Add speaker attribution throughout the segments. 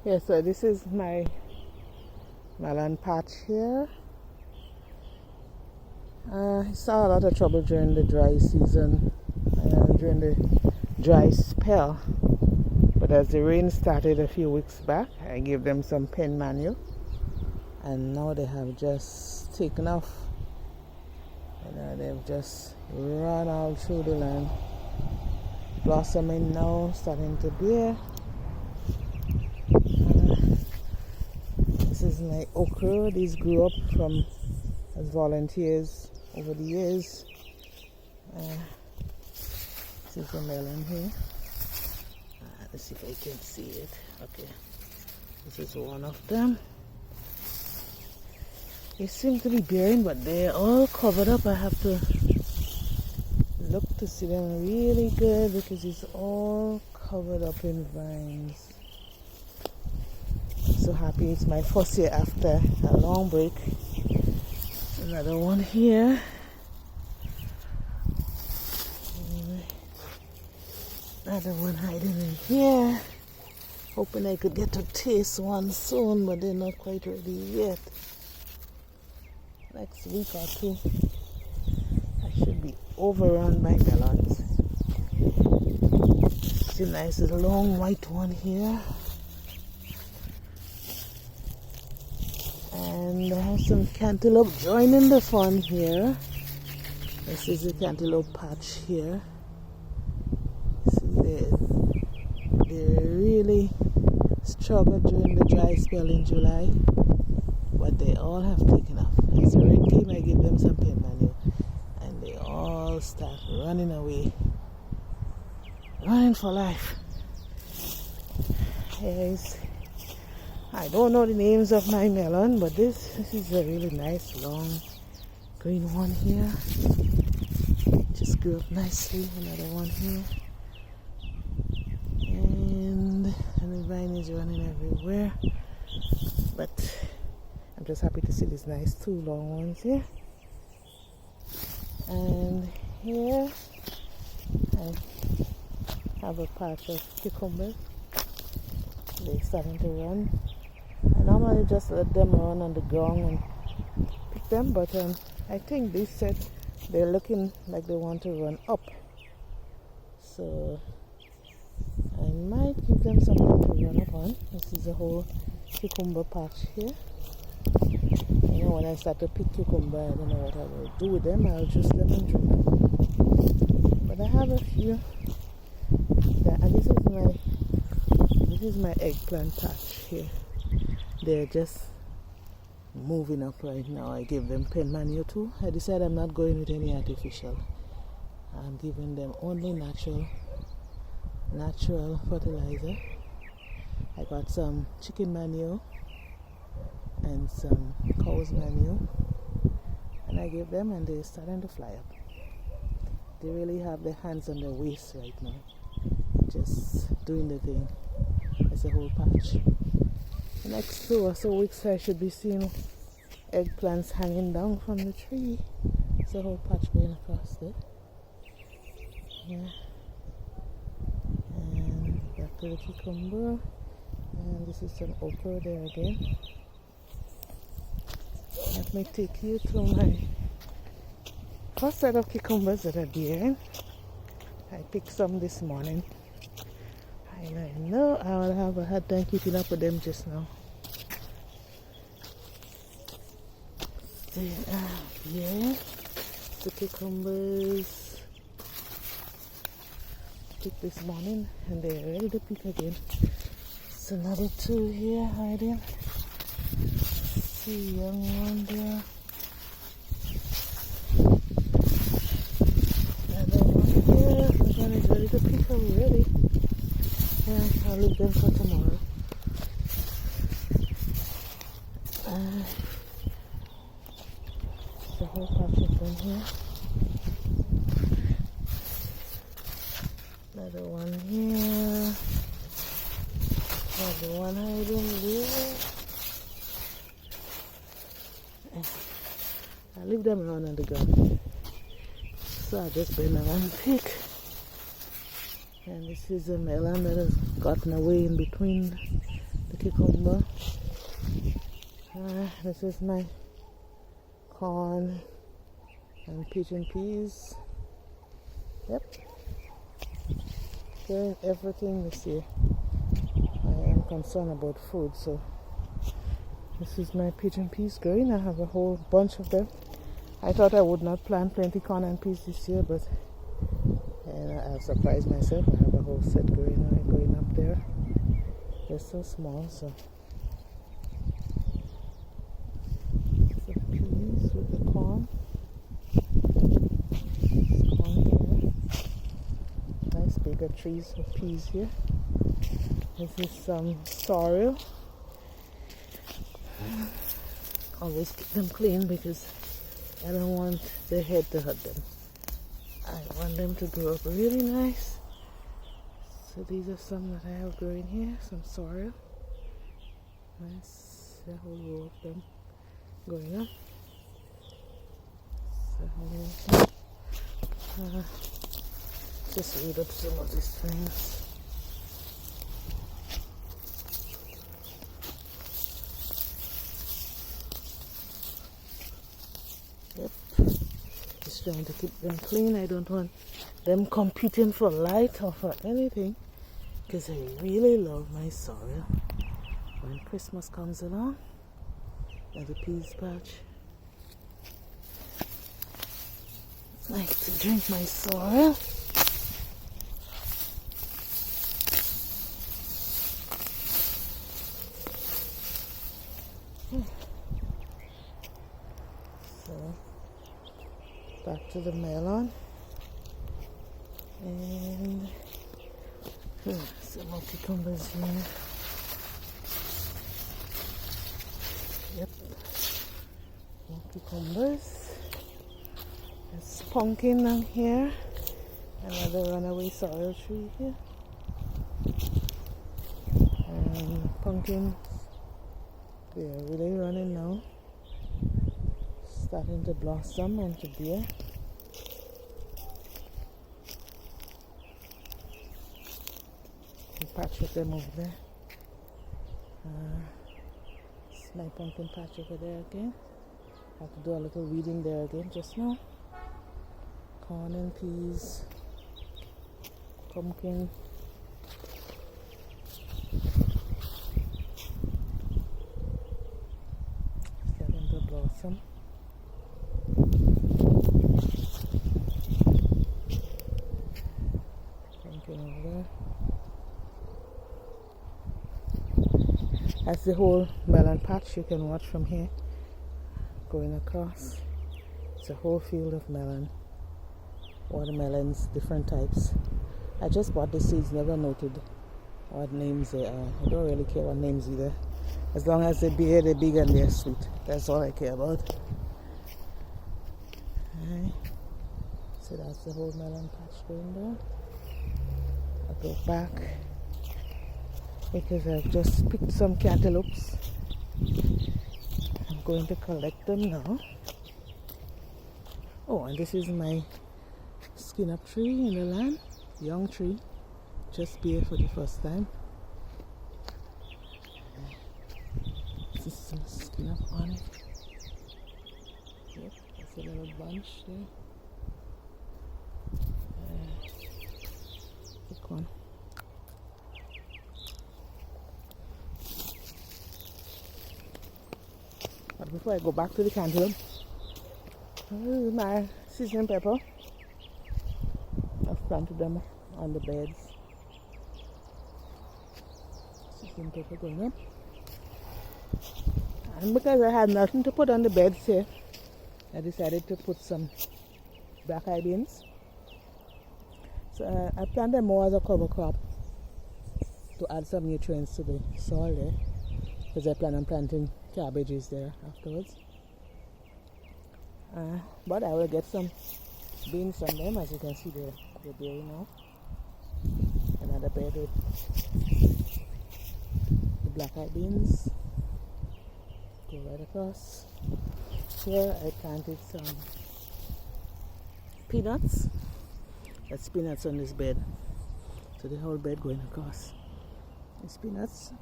Speaker 1: Yeah, so this is my melon patch here. I saw a lot of trouble during the dry season, during the dry spell. But as the rain started a few weeks back, I gave them some pen manual, and now they have just taken off. They've just run all through the land, blossoming now, starting to bear. This is my okra. These grew up from as volunteers over the years. This is a melon here. Let's see if I can see it. Okay, this is one of them. They seem to be bearing, but they're all covered up. I have to look to see them really good because it's all covered up in vines. I'm so happy. It's my first year after a long break. Another one here. Another one hiding in here. Hoping I could get to taste one soon, but they're not quite ready yet. Next week or two, I should be overrun by melons. It's a nice long white one here. And I have some cantaloupe joining the fun here. This is the cantaloupe patch here. See, they really struggled during the dry spell in July, but they all have taken off. As the rain came, I gave them some pen manual, and they all start running away, running for life. Yes. I don't know the names of my melon, but this is a really nice long green one here. Just grew up nicely. Another one here. And the vine is running everywhere. But I'm just happy to see these nice two long ones here. And here I have a patch of cucumbers. They're starting to run. I normally just let them run on the ground and pick them, but I think they said they're looking like they want to run up. So I might give them something to run up on. This is a whole cucumber patch here. You know, when I start to pick cucumber, I don't know what I will do with them. I'll juice them and drink them. But I have a few. And this is my eggplant patch here. They're just moving up right now. I gave them pen manual too. I decided I'm not going with any artificial. I'm giving them only natural fertilizer. I got some chicken manure and some cow's manure, and I gave them, and they're starting to fly up. They really have their hands on their waist right now, just doing the thing. It's a whole patch. The next 2 or so weeks I should be seeing eggplants hanging down from the tree. It's a whole patch going across there. Yeah. And back to the cucumber. And this is some okra there again. Let me take you to my first set of cucumbers that are bearing. I picked some this morning. I know I will have a hard time keeping up with them just now. They are here. The cucumbers picked this morning, and they are ready to pick again. There's another 2 here hiding. See a young one there. Another one here. This one is ready to pick already. Yeah, I'll leave them for tomorrow. The whole patch of them here. Another one here. Another one hiding there. I'll leave them around on the ground. So I'll just bring them and pick. And this is a melon that has gotten away in between the cucumber. This is my corn and pigeon peas. Yep. Doing everything this year. I am concerned about food, so this is my pigeon peas growing. I have a whole bunch of them. I thought I would not plant plenty corn and peas this year, but I've surprised myself. I have a whole set going up there. They're so small, so the peas with the corn. Corn here. Nice bigger trees of peas here. This is some sorrel. Always keep them clean because I don't want the head to hurt them. I want them to grow up really nice. So these are some that I have growing here, some sorrel. Nice, a whole row of them going up. So just root up some of these things. Yep. Just trying to keep them clean. I don't want them competing for light or for anything, because I really love my sorrel. When Christmas comes along, at the peas patch, I like to drink my sorrel. So back to the melon. And some more cucumbers here. Yep, more cucumbers. There's pumpkin down here. Another runaway sorrel tree here. And pumpkins, they are really running now. Starting to blossom and to bear. Patch of them over there. It's my pumpkin patch over there again. I have to do a little weeding there again just now. Corn and peas, pumpkin. Starting to blossom. Pumpkin over there. That's the whole melon patch you can watch from here, going across. It's a whole field of melon, watermelons, different types. I just bought the seeds, never noted what names they are. I don't really care what names either. As long as they bear, they're big and they're sweet. That's all I care about. Alright. So that's the whole melon patch going down. I'll go back, because I've just picked some cantaloupes. I'm going to collect them now. Oh, and this is my skin up tree in the land. Young tree. Just bear for the first time. This is some skin up on it. Yep, that's a little bunch there. Pick one. But before I go back to the cantaloupe, this is my seasoning pepper. I've planted them on the beds. Seasoning pepper going up. And because I had nothing to put on the beds here, I decided to put some black-eyed beans. So I planted them more as a cover crop to add some nutrients to the soil there, because I plan on planting cabbages there afterwards. But I will get some beans from them. As you can see, they're bearing now. Another bed with the black-eyed beans. Go right across. Here I planted some peanuts. That's peanuts on this bed. So the whole bed going across. These peanuts.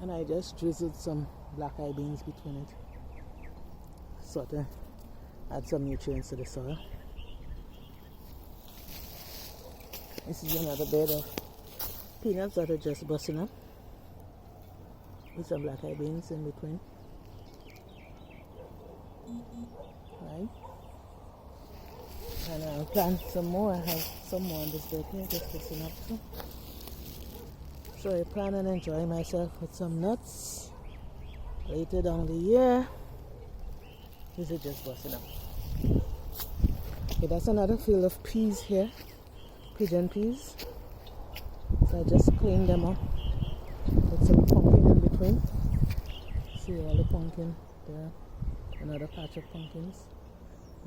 Speaker 1: And I just drizzled some black eye beans between it, sort of add some nutrients to the soil. This is another bed of peanuts that are just busting up with some black eye beans in between. Right. And I'll plant some more. I have some more on this bed here just busting up too. So I plan and enjoy myself with some nuts later down the year. This is just busting up. Okay, that's another field of peas here. Pigeon peas. So I just cleaned them up. Put some pumpkin in between. See all the pumpkin there. Another patch of pumpkins.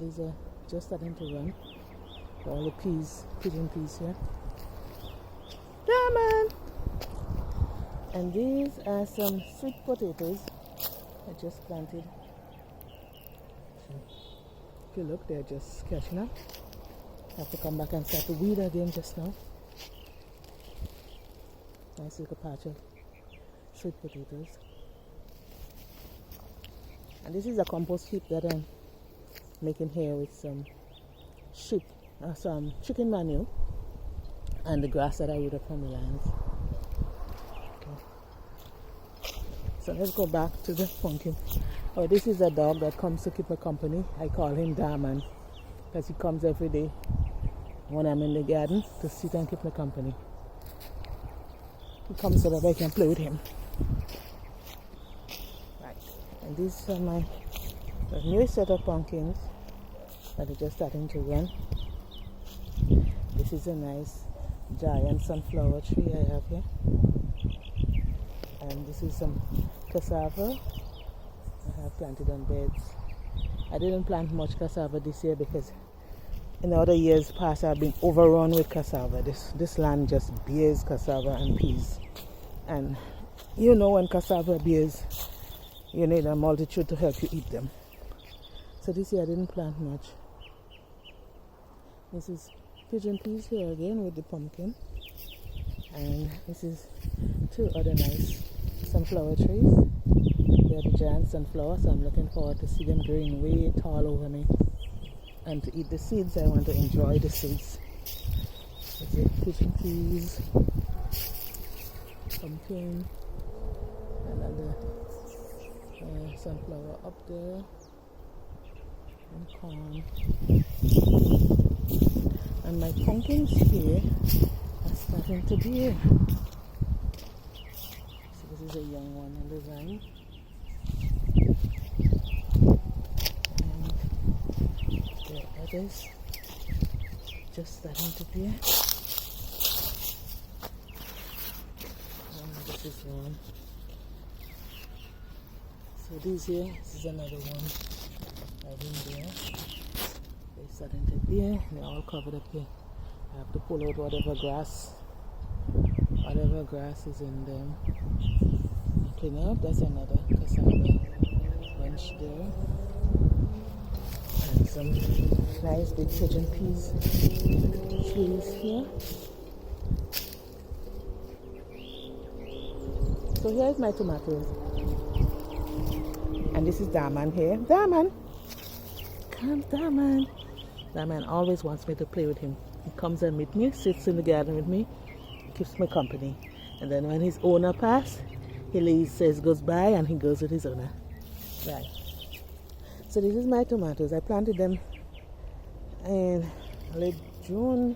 Speaker 1: These are just starting to run. All the peas, pigeon peas here. Yeah, man! And these are some sweet potatoes I just planted. If you look, they're just catching up. I have to come back and start to weed again just now. Nice little patch of sweet potatoes. And this is a compost heap that I'm making here with some some chicken manure and the grass that I would have from the lands. Okay. So let's go back to the pumpkin. Oh, this is a dog that comes to keep me company. I call him Darman because he comes every day when I'm in the garden to sit and keep me company. He comes so that I can play with him. Right. And these are my new set of pumpkins that are just starting to run. This is a nice giant sunflower tree I have here. And this is some cassava I have planted on beds. I didn't plant much cassava this year because in the other years past I've been overrun with cassava. This land just bears cassava and peas. And you know when cassava bears, you need a multitude to help you eat them. So this year I didn't plant much. This is pigeon peas here again with the pumpkin. And this is two other nice sunflower trees. They are the giant sunflower, so I'm looking forward to see them growing way tall over me. And to eat the seeds, I want to enjoy the seeds. There's the pigeon peas, pumpkin, another sunflower up there, and corn. And my pumpkins here are starting to bear. So this is a young one in the vine. And the others just starting to bear. And this is one. So these here, this is another one. Right in there. They're starting to bear. They're all covered up here. I have to pull out whatever grass is in them. Clean up. That's another cassava bunch there. And some nice big pigeon peas trees here. So here's my tomatoes. And this is Darman here. Darman! Come, Darman. Darman always wants me to play with him. He comes and meet me, sits in the garden with me, keeps me company. And then when his owner passes, he leaves, says goodbye, and he goes with his owner. Right. So this is my tomatoes. I planted them in late June,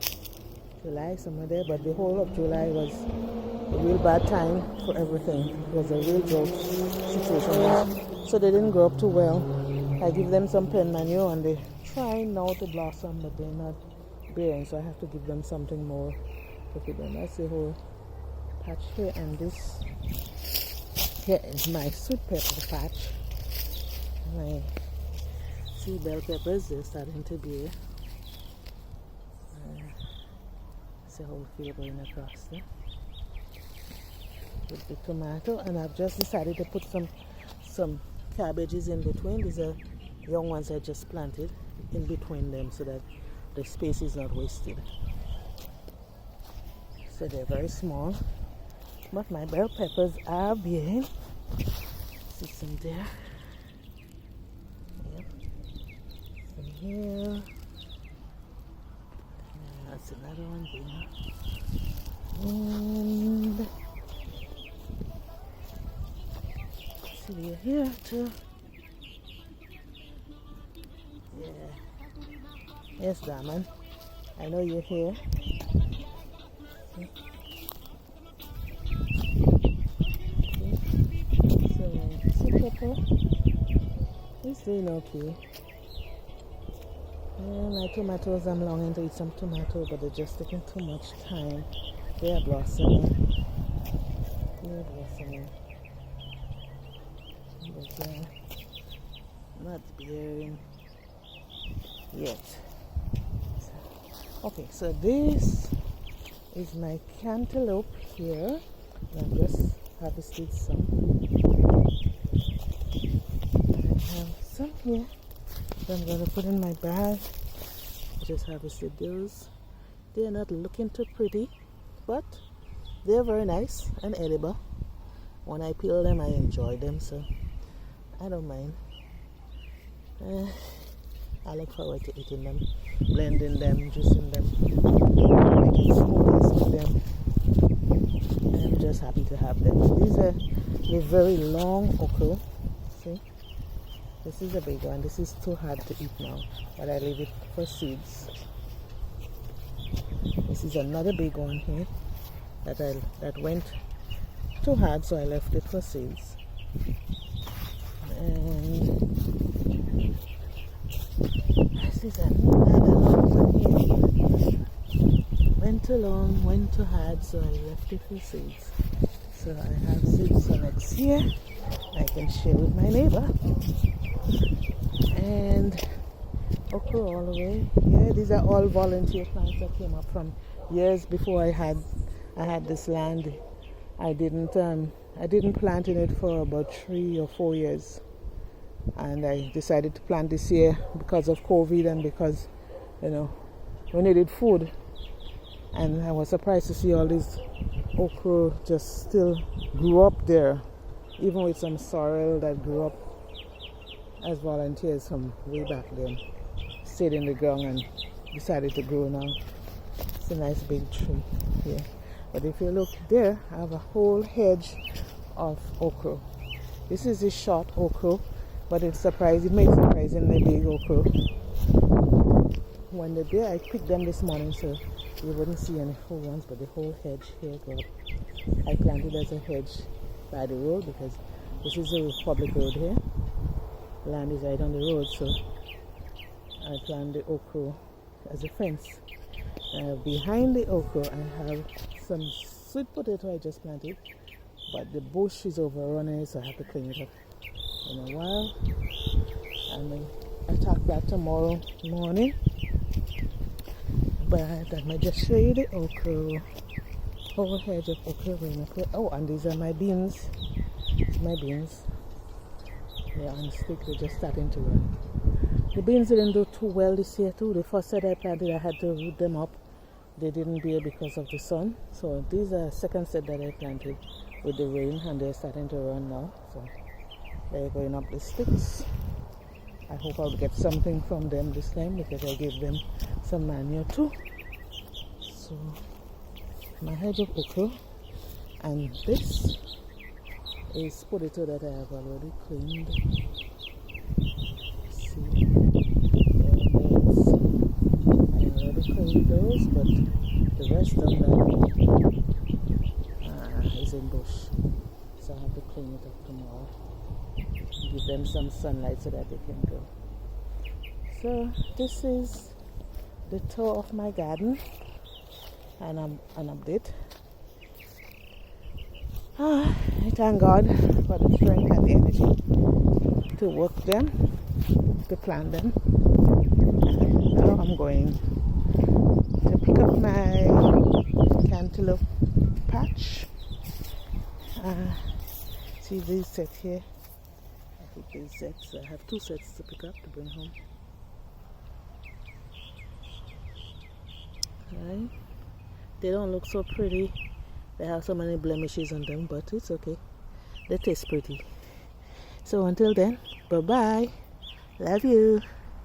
Speaker 1: July, somewhere there, but the whole of July was a real bad time for everything. It was a real drought situation. So they didn't grow up too well. I give them some pen manure and they try now to blossom, but they're not bearing, so I have to give them something more to feed them. That's the whole patch here, and this here is my sweet pepper patch. My sea bell peppers, they're starting to bear. It's a whole field going across there with the tomato, and I've just decided to put some cabbages in between. These are young ones I just planted in between them so that the space is not wasted. So they're very small. But my bell peppers are bearing. See some there. Yep. Some here. That's another one there. And see you're here too. Yeah. Yes, Diamond. I know you're here. Okay. So, Pepper is doing okay. And my tomatoes, I'm longing to eat some tomato, but they're just taking too much time. They are blossoming. They're blossoming. But not bearing yet. Okay, so this is my cantaloupe here. I just harvested some. I have some here that I'm going to put in my bag. I just harvested those. They're not looking too pretty, but they're very nice and edible. When I peel them, I enjoy them, so I don't mind. I look forward to eating them, blending them, juicing them, making smoothies with them. I'm just happy to have them. These are a very long okra. See? This is a big one. This is too hard to eat now, but I leave it for seeds. This is another big one here that went too hard, so I left it for seeds. And this is another long one here. Went too long, went too hard, so I left it for seeds. So I have seeds for next year. I can share with my neighbor. And okra all the way. Yeah, these are all volunteer plants that came up from years before I had this land. I didn't plant in it for about 3 or 4 years. And I decided to plant this year because of COVID and because, we needed food. And I was surprised to see all this okra just still grew up there, even with some sorrel that grew up as volunteers from way back then. Stayed in the ground and decided to grow now. It's a nice big tree here. But if you look there, I have a whole hedge of okra. This is a short okra, but it made surprisingly big okra. When they're there, I picked them this morning, so you wouldn't see any full ones, but the whole hedge here got. I planted as a hedge by the road because this is a public road here. Land is right on the road, so I planted the okra as a fence. Behind the okra, I have some sweet potato I just planted, but the bush is overrunning, so I have to clean it up in a while. And then attack that tomorrow morning. But I might just show you the okra, whole hedge of okra. Oh, and these are my beans. My beans. They're on stick, they're just starting to run. The beans didn't do too well this year too. The first set I planted, I had to root them up. They didn't bear because of the sun. So these are second set that I planted with the rain, and they're starting to run now. So they're going up the sticks. I hope I'll get something from them this time because I gave them some manure too. So my hedge of okra, and this is potato that I have already cleaned. See, I already cleaned those, but the rest of them is in bush, so I have to clean it up tomorrow. Give them some sunlight so that they can grow. So this is the tour of my garden and an update. I thank God for the strength and the energy to work them, to plant them. And now I'm going to pick up my cantaloupe patch. See these sets here. I think these sets. I have 2 sets to pick up to bring home. Right? They don't look so pretty They have so many blemishes on them, but it's okay. They taste pretty. So until then, bye bye. Love you.